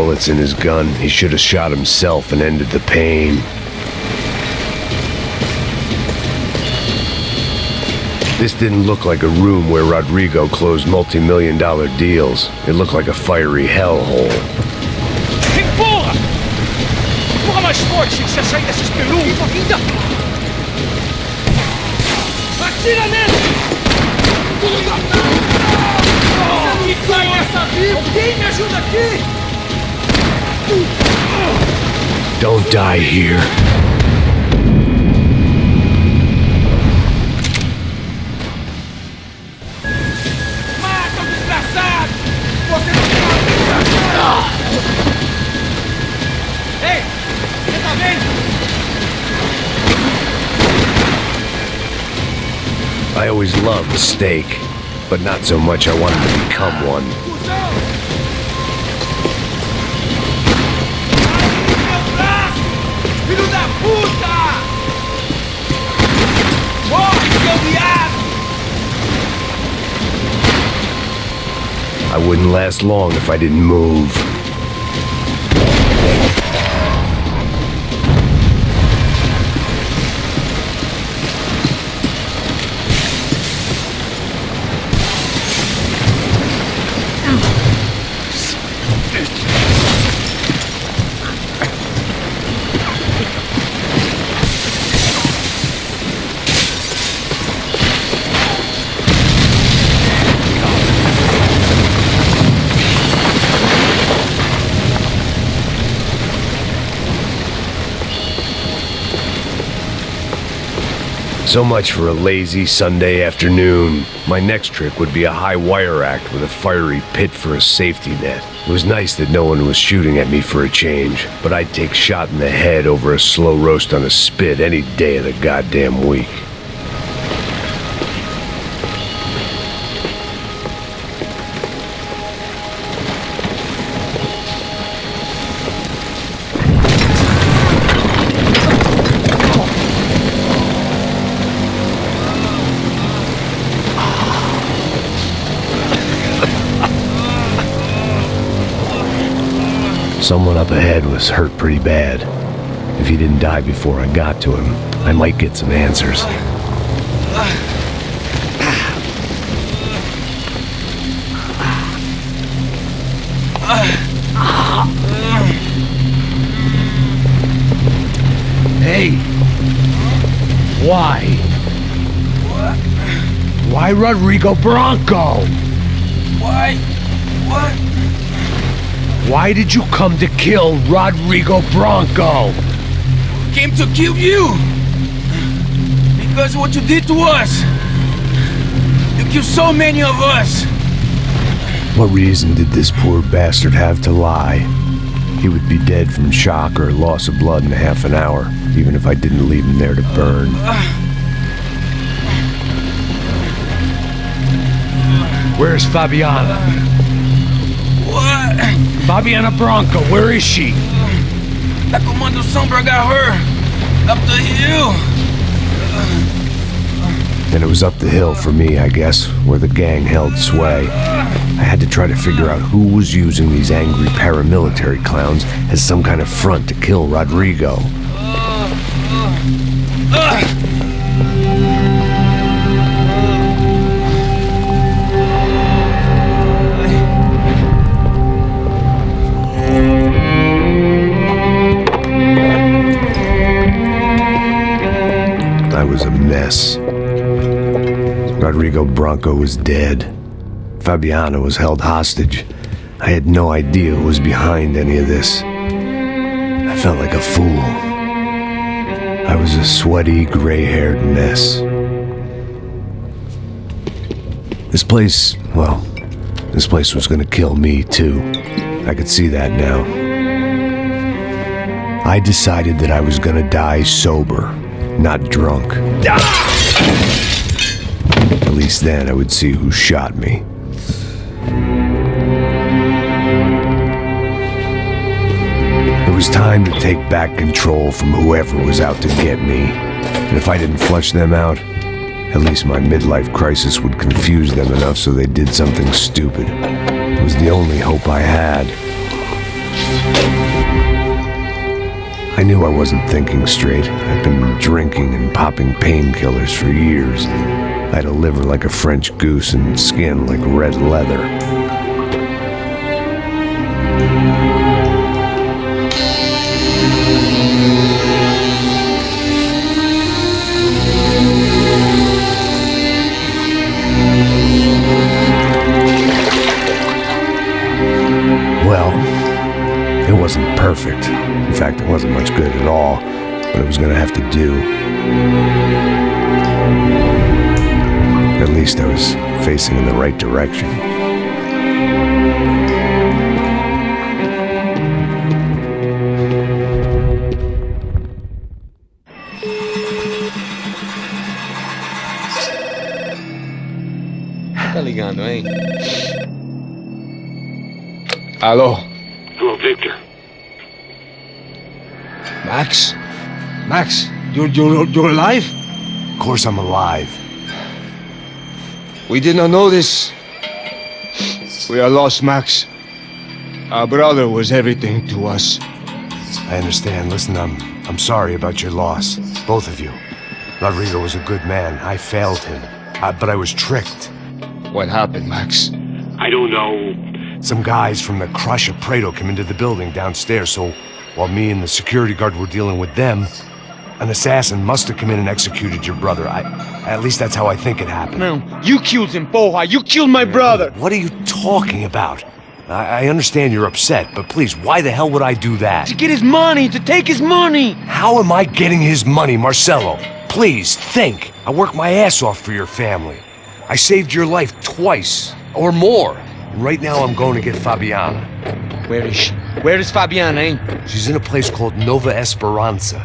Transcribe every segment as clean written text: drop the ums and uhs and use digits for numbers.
bullets in his gun. He should have shot himself and ended the pain. This didn't look like a room where Rodrigo closed multi-million-dollar deals. It looked like a fiery hellhole. Empurra! Empurra mais forte, você sai desses peludos! Atira nele! Você sai dessa viva! Alguém me ajuda aqui! Don't die here. Ei! Você tá vendo? I always loved steak, but not so much I wanted to become one. Filho da puta! Morre, seu viado! I wouldn't last long if I didn't move. So much for a lazy Sunday afternoon. My next trick would be a high wire act with a fiery pit for a safety net. It was nice that no one was shooting at me for a change, but I'd take shot in the head over a slow roast on a spit any day of the goddamn week. Someone up ahead was hurt pretty bad. If he didn't die before I got to him, I might get some answers. Hey! Why? What? Why Rodrigo Bronco? Why? What? Why did you come to kill Rodrigo Bronco? Came to kill you! Because of what you did to us! You killed so many of us! What reason did this poor bastard have to lie? He would be dead from shock or loss of blood in half an hour, even if I didn't leave him there to burn. Where's Fabiana? What? Fabiana Bronco, where is she? That Comando Sombra got her! Up the hill! And it was up the hill for me, I guess, where the gang held sway. I had to try to figure out who was using these angry paramilitary clowns as some kind of front to kill Rodrigo. I was a mess. Rodrigo Bronco was dead. Fabiana was held hostage. I had no idea who was behind any of this. I felt like a fool. I was a sweaty, gray-haired mess. This place was gonna kill me too. I could see that now. I decided that I was gonna die sober, not drunk. At least then I would see who shot me. It was time to take back control from whoever was out to get me. And if I didn't flush them out, at least my midlife crisis would confuse them enough so they did something stupid. It was the only hope I had. I knew I wasn't thinking straight. I'd been drinking and popping painkillers for years. I had a liver like a French goose and skin like red leather. Well, it wasn't perfect. In fact, it wasn't much good at all, but it was gonna have to do. At least I was facing in the right direction. Tá ligando, hein? Alô? Hello, Victor. Max? Max, you're alive? Of course I'm alive. We did not know this. We are lost, Max. Our brother was everything to us. I understand. Listen, I'm sorry about your loss. Both of you. Rodrigo was a good man. I failed him. But I was tricked. What happened, Max? I don't know. Some guys from the Crush of Prado came into the building downstairs, so while me and the security guard were dealing with them, an assassin must have come in and executed your brother. At least that's how I think it happened. No, you killed him, porra! You killed my brother! What are you talking about? I understand you're upset, but please, why the hell would I do that? To get his money, to take his money! How am I getting his money, Marcelo? Please, think. I worked my ass off for your family. I saved your life twice, or more. And right now I'm going to get Fabiana. Where is she? Where is Fabiana, eh? She's in a place called Nova Esperanza.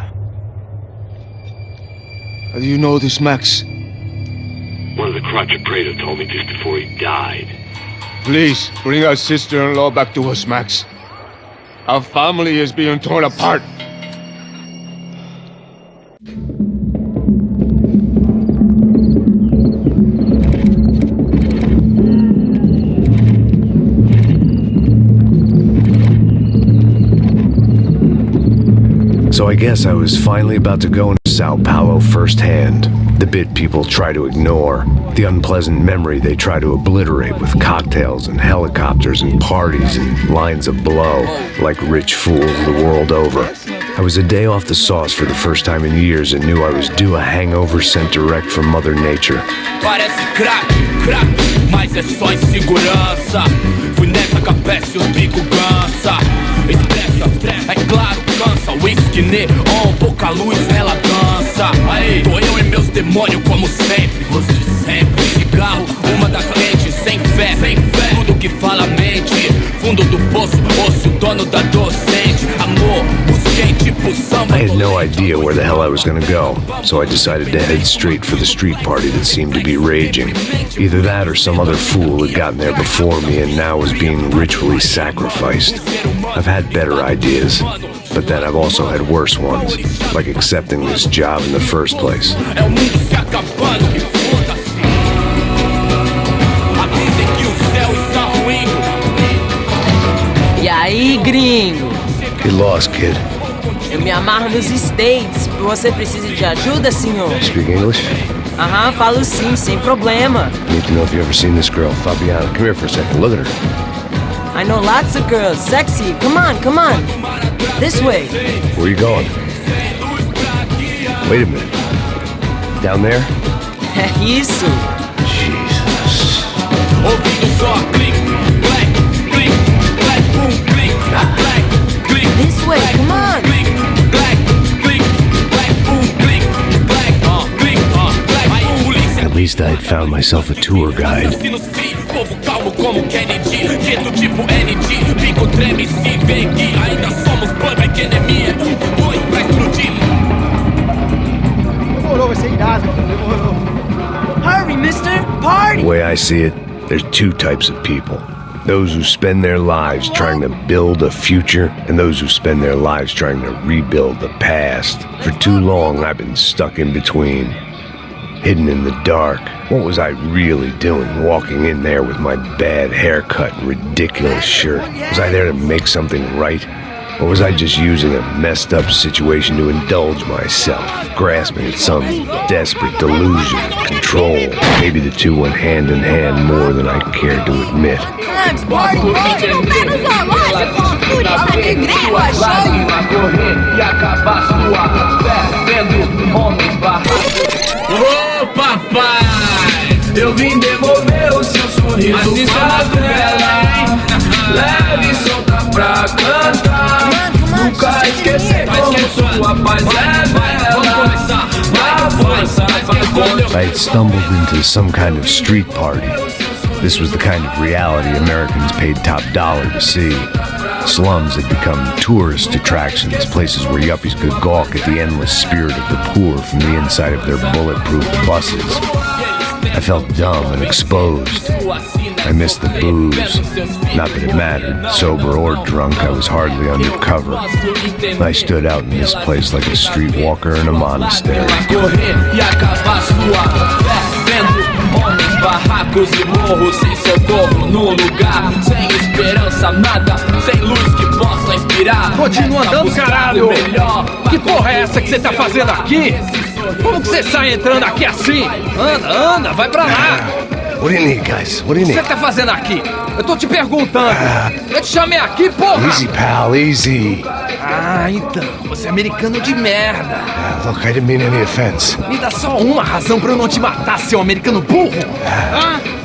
How do you know this, Max? One of the Crotch of Prado told me just before he died. Please, bring our sister-in-law back to us, Max. Our family is being torn apart. So I guess I was finally about to go into Sao Paulo firsthand. The bit people try to ignore. The unpleasant memory they try to obliterate with cocktails and helicopters and parties and lines of blow, like rich fools the world over. I was a day off the sauce for the first time in years and knew I was due a hangover sent direct from Mother Nature. Parece crack, mas é só insegurança. Fui nessa capeste e o bico cansa. Estressa, é claro, cansa. Whisky, neon, pouca luz, ela dança. Aí, tô eu e meus demônios como sempre. Os de sempre. Cigarro, uma das lentes, sem fé. Tudo que fala mente. Fundo do poço, osso, dono da docente. Amor, busquei tipo samba. I had no idea where the hell I was gonna go, so I decided to head straight for the street party that seemed to be raging. Either that or some other fool had gotten there before me and now was being ritually sacrificed. I've had better ideas, but then I've also had worse ones, like accepting this job in the first place. É o mundo se acabando e foda-se. Avisem que o céu está ruindo. E aí, gringo? Get lost, kid. Eu me amarro nos States. Você precisa de ajuda, senhor? Speak English? Aham, falo sim, sem problema. Need to know if you've ever seen this girl, Fabiana. Come here for a second. Look at her. I know lots of girls. Sexy. Come on. This way. Where are you going? Wait a minute. Down there? É isso. Jesus. Ouvindo só clique, clique, boom, clique, clique, This way, come on. clique, boom, clique, aí polícia. At least I had found myself a tour guide. Povo calmo como Kennedy, quieto tipo ND, bico treme se vem aqui, ainda somos public enemy, 2 pra explodir. Demorou, vai ser irado. Demorou. Hurry, mister. Party. The way I see it, there's two types of people. Those who spend their lives trying to build a future, and those who spend their lives trying to rebuild the past. For too long, I've been stuck in between. hidden in the dark. What was I really doing walking in there with my bad haircut and ridiculous shirt? Was I there to make something right? Or was I just using a messed up situation to indulge myself, grasping at some desperate delusion of control? Maybe the two went hand in hand more than I cared to admit. Ô papai, eu vim devolver o seu sorriso favela. Leve e solta pra cantar. Nunca esquecer como sua paz é bela. Vá força, I had stumbled into some kind of street party. This was the kind of reality Americans paid top dollar to see. Slums had become tourist attractions, places where yuppies could gawk at the endless spirit of the poor from the inside of their bulletproof buses. I felt dumb and exposed. I missed the booze. Not that it mattered. Sober or drunk, I was hardly undercover. I stood out in this place like a streetwalker in a monastery. Barracos e morros sem socorro num lugar sem esperança, nada, sem luz que possa inspirar. Continua andando, caralho! Que porra é essa que você tá fazendo aqui? Como que você sai entrando aqui assim? Anda, vai pra lá! What do you need, guys? What do you O que need? você tá fazendo aqui? Eu tô te perguntando! Eu te chamei aqui, porra! Easy, pal, easy. Ah, então, você é americano de merda! Look, I didn't mean any offense. Me dá só uma razão pra eu não te matar, seu americano burro!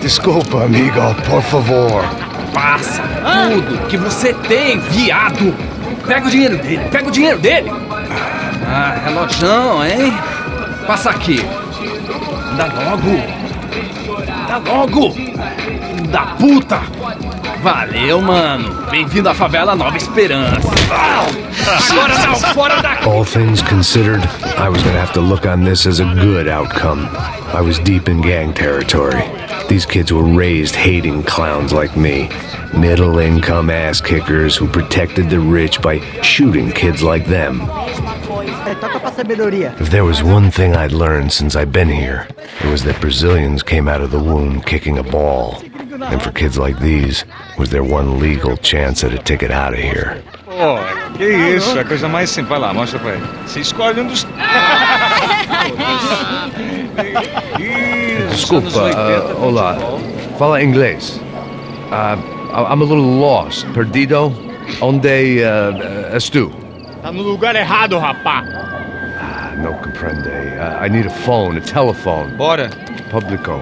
Desculpa, amigo, por favor. Passa tudo que você tem, viado! Pega o dinheiro dele! Ah, relojão, hein? Passa aqui! Dá logo! Filho da puta! Valeu, mano! Bem-vindo à favela Nova Esperança! Agora não, fora daqui! All things considered, I was gonna have to look on this as a good outcome. I was deep in gang territory. These kids were raised hating clowns like me. Middle-income ass-kickers who protected the rich by shooting kids like them. If there was one thing I'd learned since I'd been here, it was that Brazilians came out of the womb kicking a ball. And for kids like these, was their one legal chance at a ticket out of here. Pô, que isso, é a coisa mais simples. Vai lá, mostra pra ele. Você escolhe um dos... Desculpa, olá. Fala inglês. I'm a little lost. Perdido? Onde és tu? Tá no lugar errado, rapá. No comprende. I need a phone, a telephone. Bora. Publico.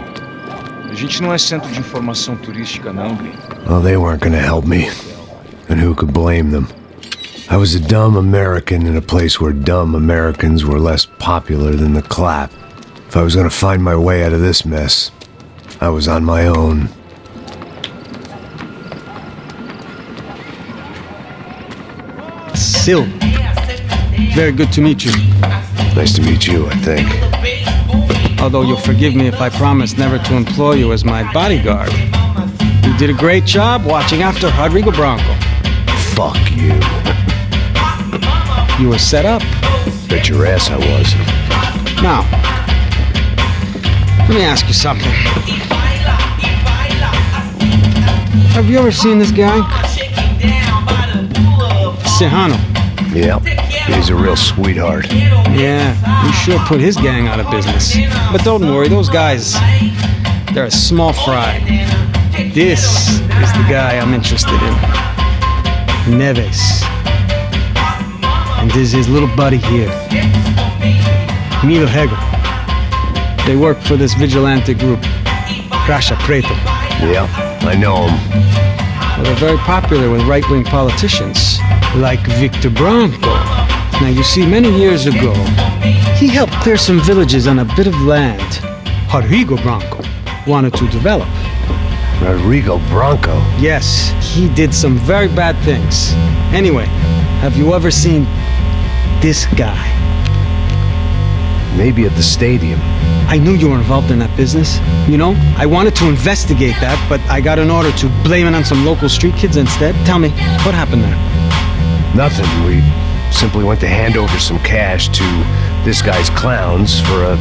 A gente não é centro de informação turística, não, Gui. Well, they weren't gonna help me. And who could blame them? I was a dumb American in a place where dumb Americans were less popular than the clap. If I was gonna find my way out of this mess, I was on my own. Sil. Very good to meet you. Nice to meet you, I think. Although you'll forgive me if I promise never to employ you as my bodyguard. You did a great job watching after Rodrigo Bronco. Fuck you. You were set up. Bet your ass I was. Now, let me ask you something. Have you ever seen this guy? Serrano. Yep. He's a real sweetheart. Yeah, we sure put his gang out of business. But don't worry, those guys, they're a small fry. This is the guy I'm interested in. Neves. And this is his little buddy here, Milo Hegel. They work for this vigilante group, Crasha Preto. Yep, I know him. Well, they're very popular with right-wing politicians, like Victor Bronco. Now, you see, many years ago, he helped clear some villages on a bit of land Rodrigo Bronco wanted to develop. Rodrigo Bronco? Yes, he did some very bad things. Anyway, have you ever seen this guy? Maybe at the stadium. I knew you were involved in that business. You know, I wanted to investigate that, but I got an order to blame it on some local street kids instead. Tell me, what happened there? Nothing. We simply went to hand over some cash to this guy's clowns for a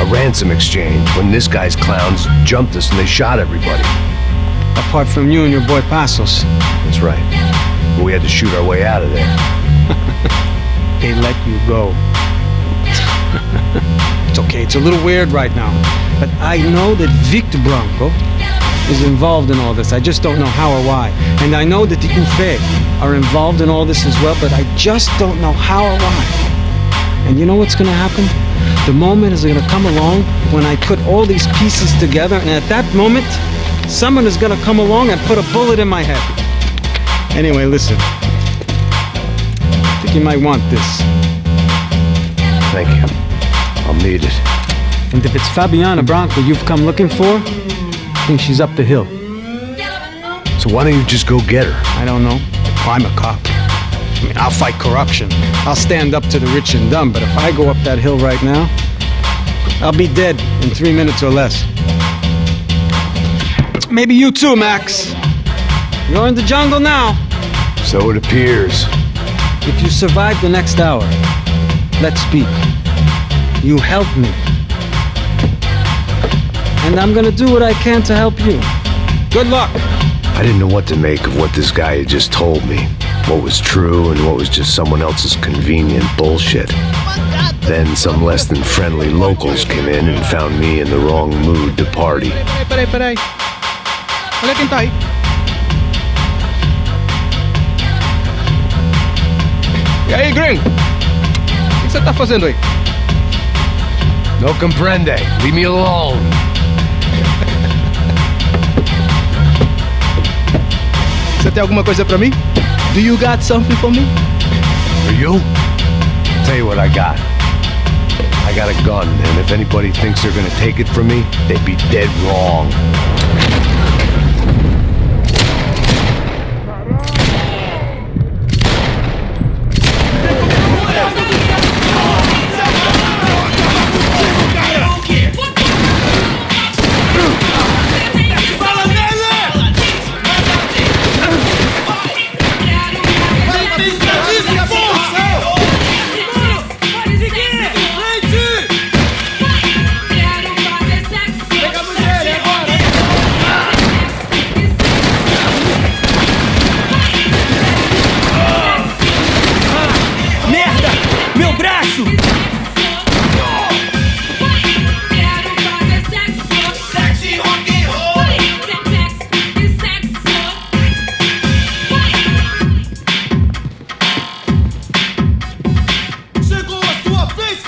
ransom exchange when this guy's clowns jumped us and they shot everybody. Apart from you and your boy Passos. That's right. But we had to shoot our way out of there. They let you go. It's okay, it's a little weird right now. But I know that Victor Branco is involved in all this. I just don't know how or why. And I know that the Ufe are involved in all this as well, but I just don't know how or why. And you know what's gonna happen? The moment is gonna come along when I put all these pieces together, and at that moment, someone is gonna come along and put a bullet in my head. Anyway, listen. I think you might want this. Thank you. I'll need it. And if it's Fabiana Branco you've come looking for, I think she's up the hill. So why don't you just go get her? I don't know. I'm a cop. I mean, I'll fight corruption. I'll stand up to the rich and dumb, but if I go up that hill right now, I'll be dead in 3 minutes or less. Maybe you too, Max. You're in the jungle now. So it appears. If you survive the next hour, let's speak. You help me. And I'm gonna do what I can to help you. Good luck. I didn't know what to make of what this guy had just told me. What was true and what was just someone else's convenient bullshit. Then some less than friendly locals came in and found me in the wrong mood to party. Peraí. Olha quem tá aí. E aí, gringo? O que você tá fazendo aí? No comprende. Leave me alone. Você tem alguma coisa pra mim? Do you got something for me? For you? I'll tell you what I got. I got a gun, and if anybody thinks they're gonna take it from me, they'd be dead wrong.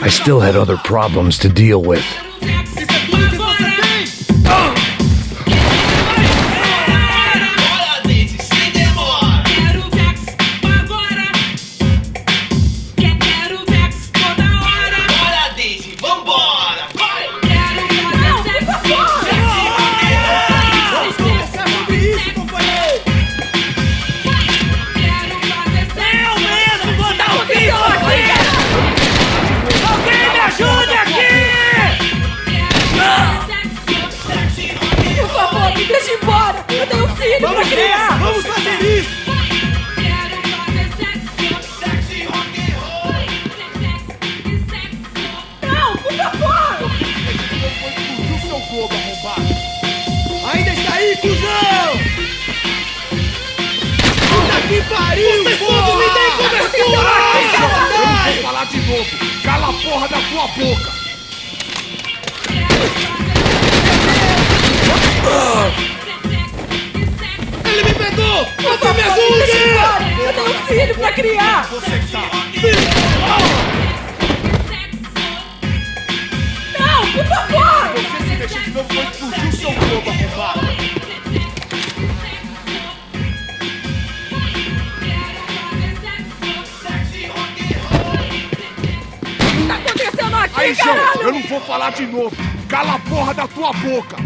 I still had other problems to deal with. Vamos criar! Vamos fazer isso! Não, por favor! Explodiu seu globo arrombado! Ainda está aí, cuzão! Puta que pariu! Vocês todos me deem cobertura! Eu não vou falar de novo! Cala a porra da tua boca! Ele me pegou! Você me ajude! Eu tenho um filho pra criar! Você que tá... Não, por favor! Você se mexer de novo, vou explodir o seu globo arrombado! O que tá acontecendo aqui, Aí, João, caralho? eu não vou falar de novo! Cala a porra da tua boca!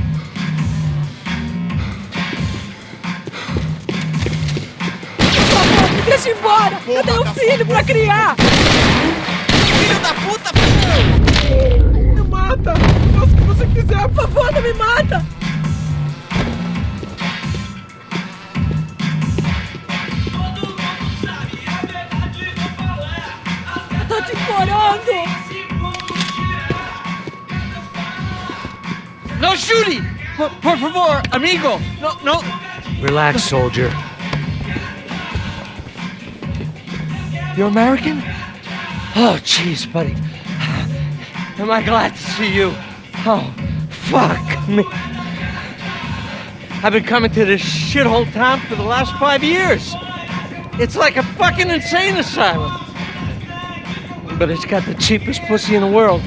Me deixa embora! Eu tenho um filho pra criar! Filho da puta, filho! Me mata! Faça o que você quiser, por favor, não me mata! Eu tô te implorando! No shooting! Por favor, amigo! No! Relax, soldier. You're American? Oh, jeez, buddy. Am I glad to see you? Oh, fuck me. I've been coming to this shithole town for the last 5 years. It's like a fucking insane asylum. But it's got the cheapest pussy in the world.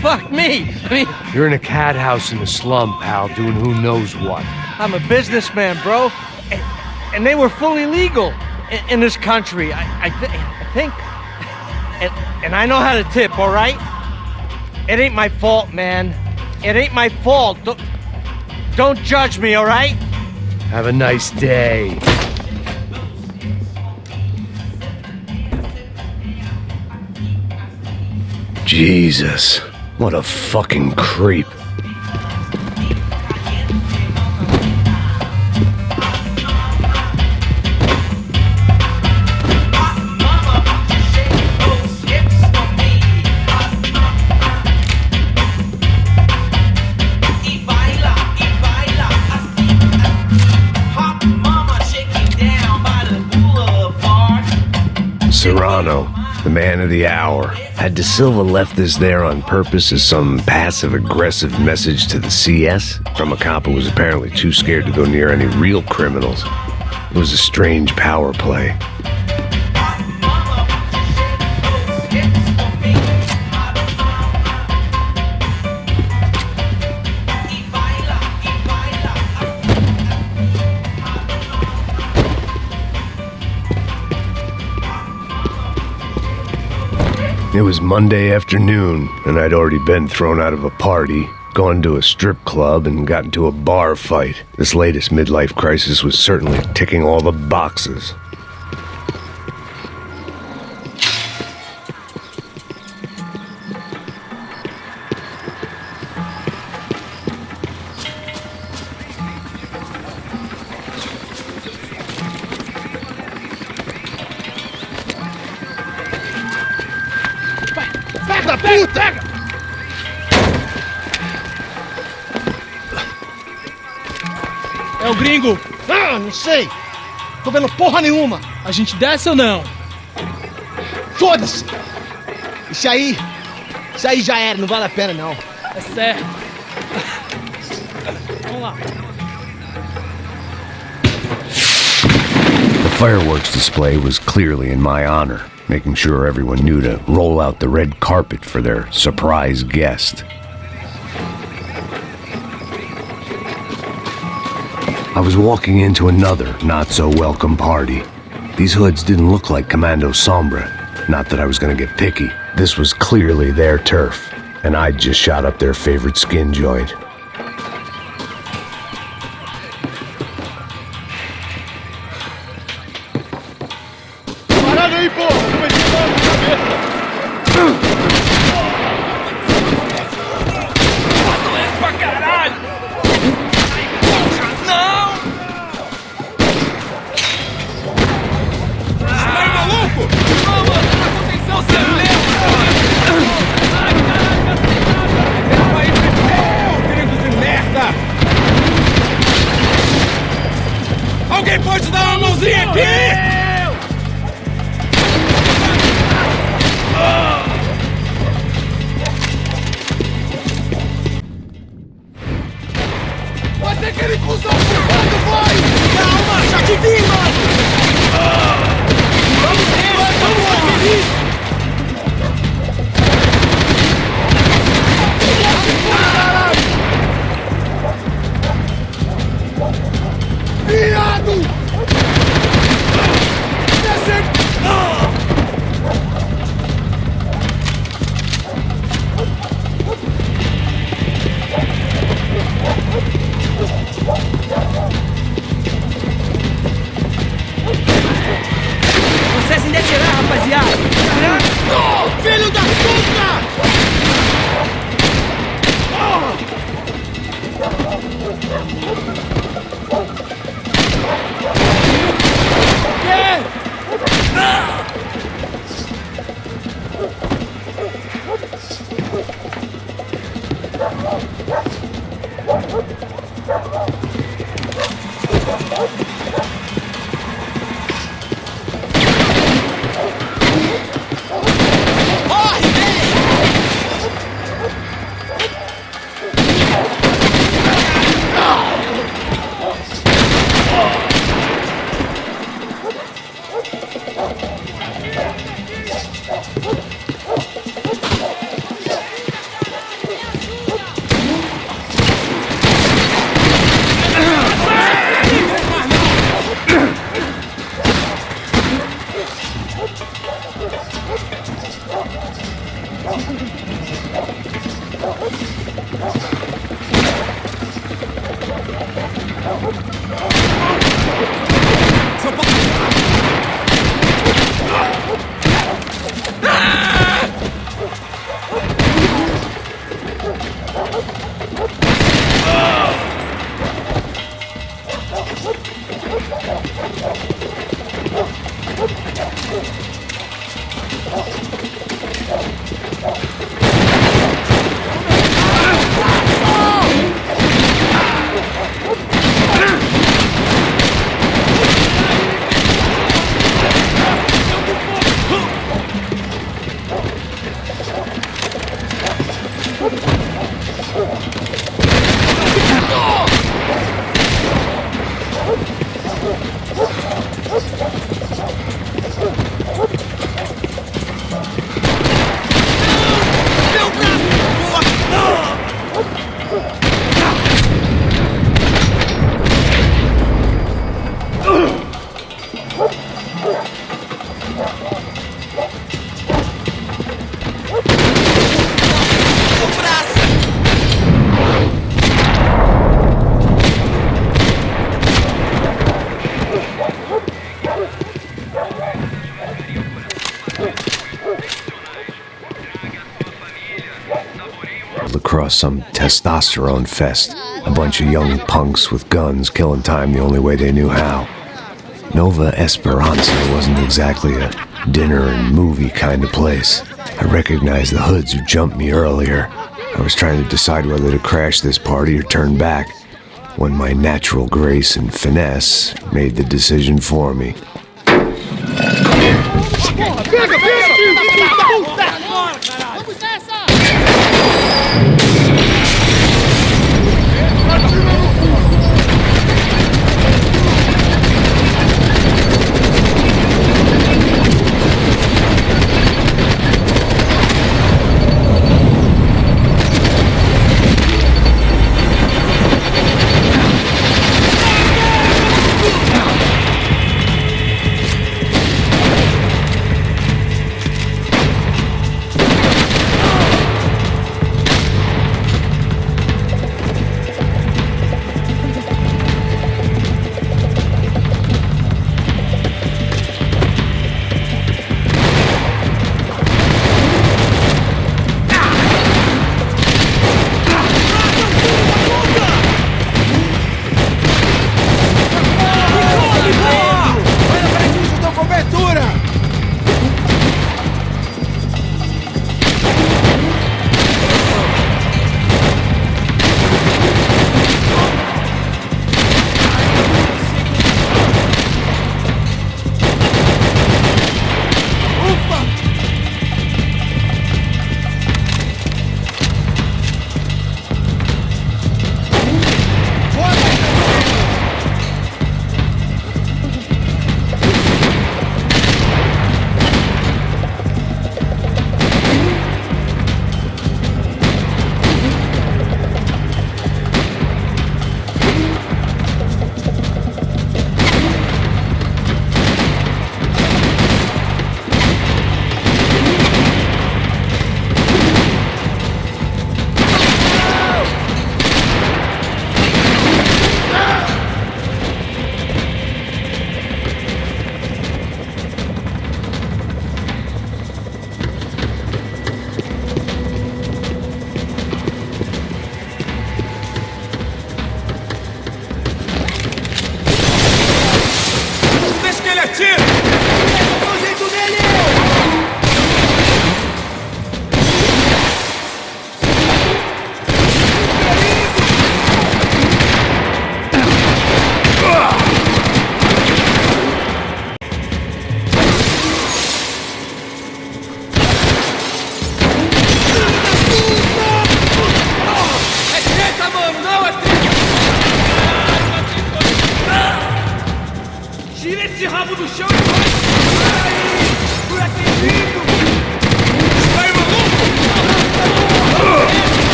Fuck me! I mean, You're in a cat house in the slum, pal, doing who knows what. I'm a businessman, bro. And they were fully legal in this country. I think. And I know how to tip, all right? It ain't my fault, man. It ain't my fault. Don't judge me, all right? Have a nice day. Jesus, what a fucking creep. Serrano, the man of the hour. Had De Silva left this there on purpose as some passive-aggressive message to the CS from a cop who was apparently too scared to go near any real criminals? It was a strange power play. It was Monday afternoon, and I'd already been thrown out of a party, gone to a strip club, and got into a bar fight. This latest midlife crisis was certainly ticking all the boxes. Da puta! É o gringo. Ah, não sei. Tô vendo porra nenhuma. A gente desce ou não? Foda-se. Isso aí já era, não vale a pena não. É certo. Vamos lá. The fireworks display was clearly in my honor, making sure everyone knew to roll out the red carpet for their surprise guest. I was walking into another not-so-welcome party. These hoods didn't look like Commando Sombra. Not that I was gonna get picky. This was clearly their turf, and I'd just shot up their favorite skin joint. Parada aí, porra! Comecei a dar na cabeça! Pra caralho! Não! Tá maluco? Não, mano! Atenção, você lembra? Ai, caraca! Calma aí, filho de merda! Alguém pode dar uma mãozinha aqui? Vai ter que ele cruzar o furgão, vai! Calma, já te vi, mano! Vamos ver, vamos lá! Viado! Desce! Vocês ainda tirar, rapaziada! Oh, filho da puta! across some testosterone fest. A bunch of young punks with guns killing time the only way they knew how. Nova Esperanza wasn't exactly a dinner and movie kind of place. I recognized the hoods who jumped me earlier. I was trying to decide whether to crash this party or turn back, when my natural grace and finesse made the decision for me.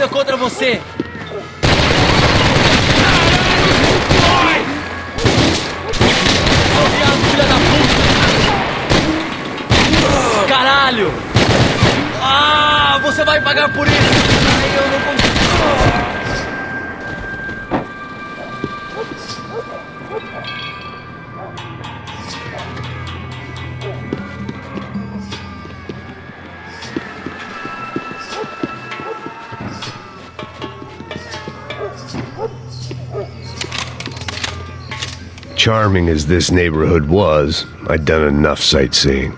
Contra você! Filha da puta! Caralho! Ah, você vai pagar por isso! Eu não consigo! Charming as this neighborhood was, I'd done enough sightseeing.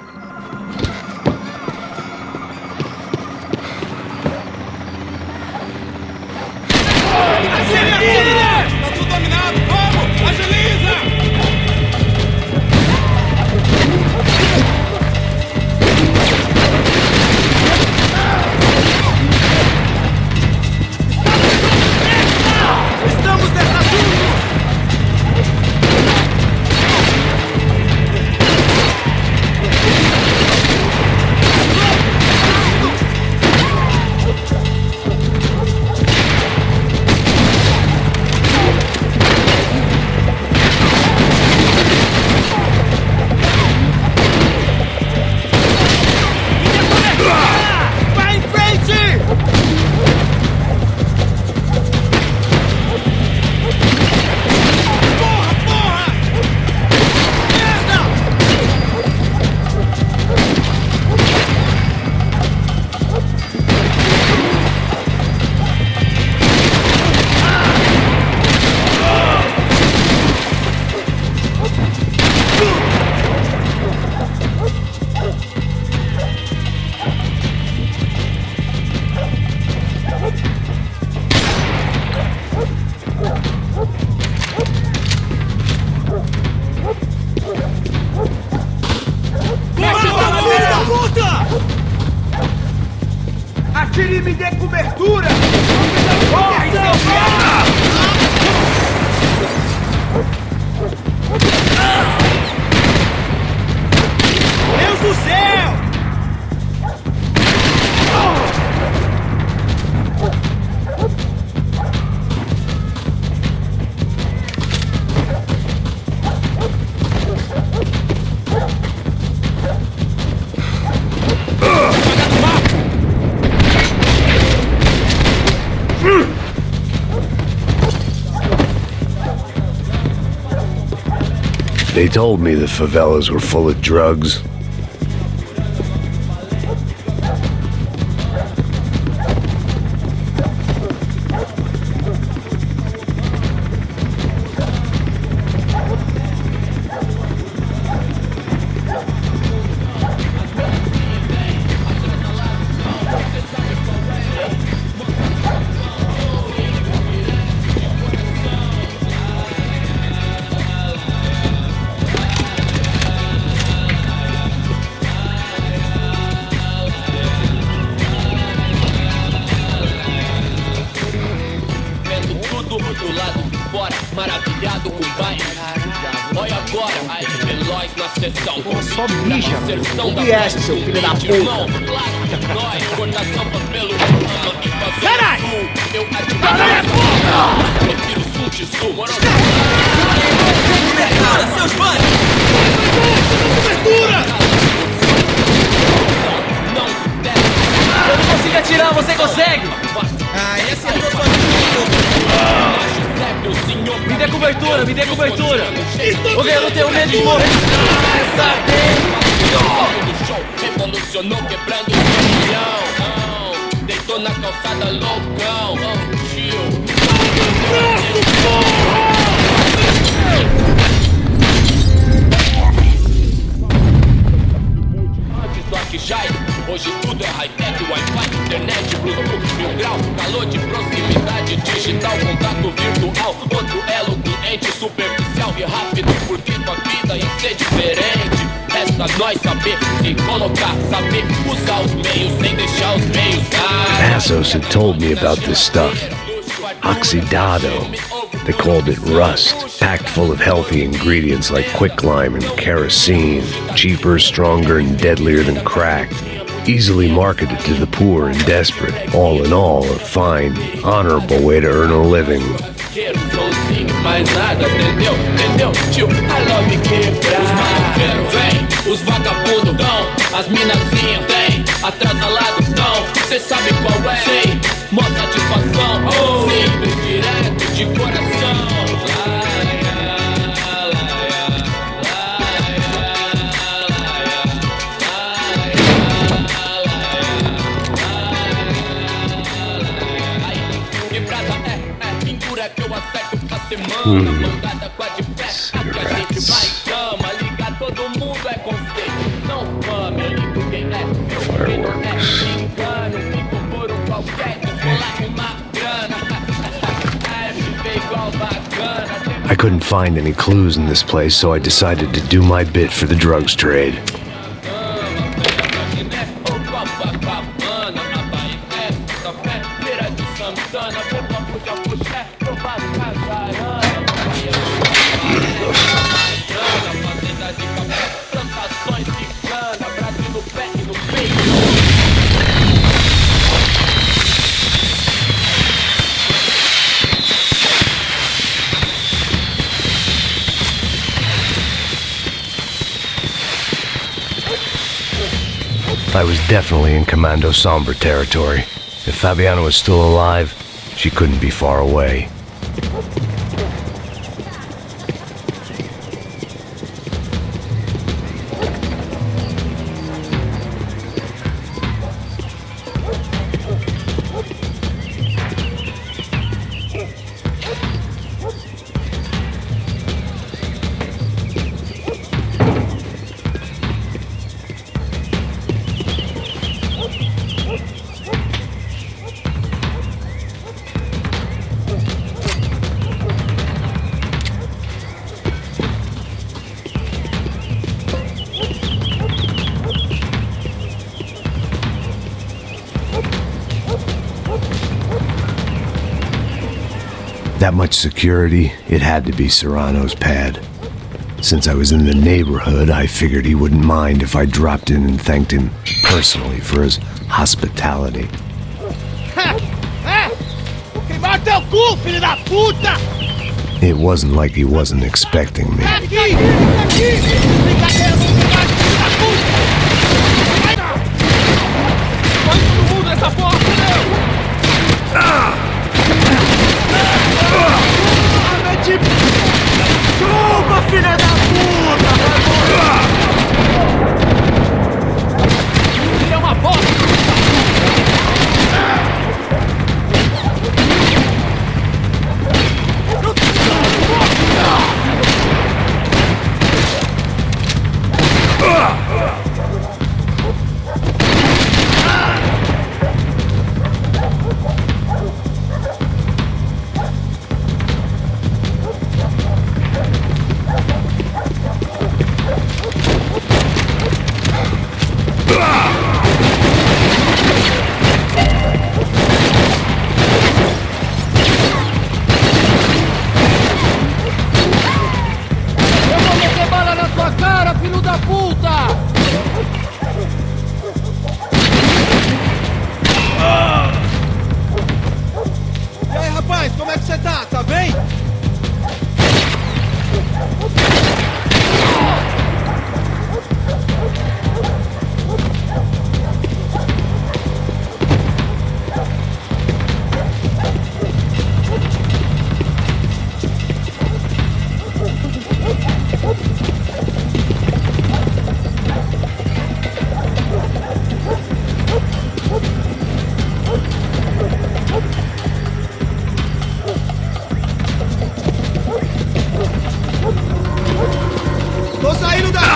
They told me the favelas were full of drugs. Maravilhado com o baile. Olha agora, aí veloz na sessão. Só bicha, o que é esse, seu filho da puta? Nós, cortação pelo Caralho! eu prefiro sul de sul. Seus fãs! Cobertura! Eu não consigo atirar, você consegue? Ah, esse é meu favorito! Me dê cobertura, me dê cobertura! Ok, eu não tenho medo de morrer! Revolucionou quebrando o chão. Deitou na calçada loucão. Antes do Akijai, hoje tudo é high-tech, Wi-Fi, internet, Bluetooth, mil grau, calor de proximidade digital, contato virtual, outro elo com ente superficial e rápido, porque tua vida ia ser diferente. Resta nós saber se colocar, saber usar os meios sem deixar os meios. Passos had told me about this stuff. Oxidado. They called it rust, packed full of healthy ingredients like quicklime and kerosene, cheaper, stronger, and deadlier than crack. Easily marketed to the poor and desperate. All in all, a fine, honorable way to earn a living. Mais nada, entendeu, tio? I love quebrar. Os maloqueiros vem, os vagabundos dão, as minazinhas tem, atrasalados dão. Cê sabe qual é? Sei, mó satisfação. Simples, direto, de coração. Quebrada é pintura que eu acerto pra semana. Mandada com a de pé, a que a gente vai e chama. Ligar todo mundo é conceito, não fama. Eu ligo quem é, eu quem não é. Me engano, fico por um qualquer, descolar uma grana. É viver igual bacana. I couldn't find any clues in this place, so I decided to do my bit for the drugs trade. I was definitely in Commando Sombre territory. If Fabiana was still alive, she couldn't be far away. That much security, it had to be Serrano's pad. Since I was in the neighborhood, I figured he wouldn't mind if I dropped in and thanked him personally for his hospitality. Queimar teu cu, filho da puta! It wasn't like he wasn't expecting me. Aqui! Brincadeira, filho da puta! Vai todo mundo nessa porta, meu! Chupa, filha da puta! puta! E aí, rapaz, como é que você tá? Tá bem? Tô saindo daqui!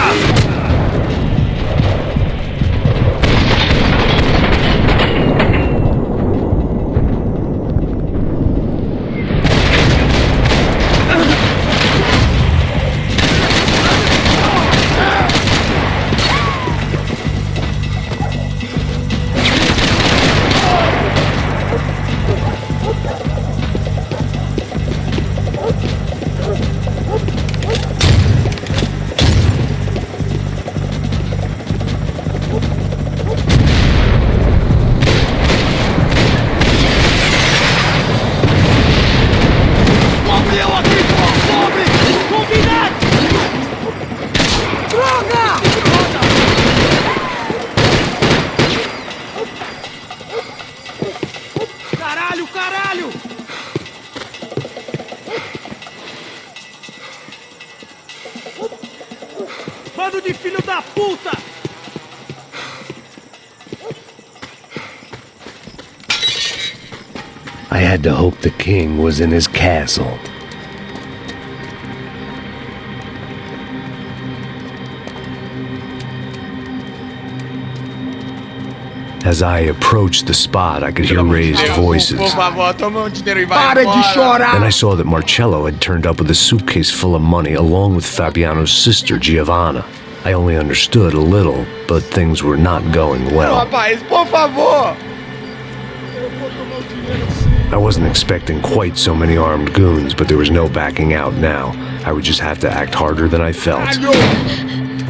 Caralho, caralho! Bando de filho da puta! I had to hope the king was in his castle. As I approached the spot, I could hear raised voices. Por favor, toma dinheiro e vai embora. Para de chorar! Then I saw that Marcello had turned up with a suitcase full of money along with Fabiano's sister, Giovanna. I only understood a little, but things were not going well. Rapaz, por favor! I wasn't expecting quite so many armed goons, but there was no backing out now. I would just have to act harder than I felt.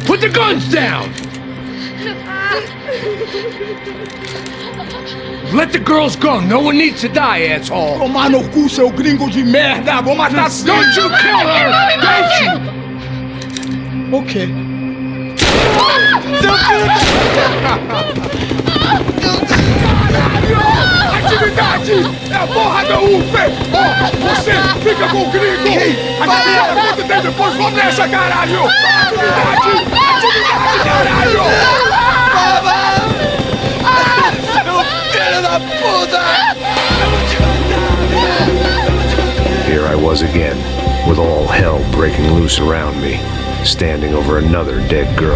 Put the guns down! Let the girls go. No one needs to die, asshole. Tomar no cu, seu gringo de merda! Vou matar sim! Don't you kill her! Don't you? Ok. Atividade! É a porra da UP! Você fica com o gringo! Atividade acontece depois, vamos nessa, caralho! Atividade! Atividade, caralho! Filho da puta! Here I was again, with all hell breaking loose around me, standing over another dead girl.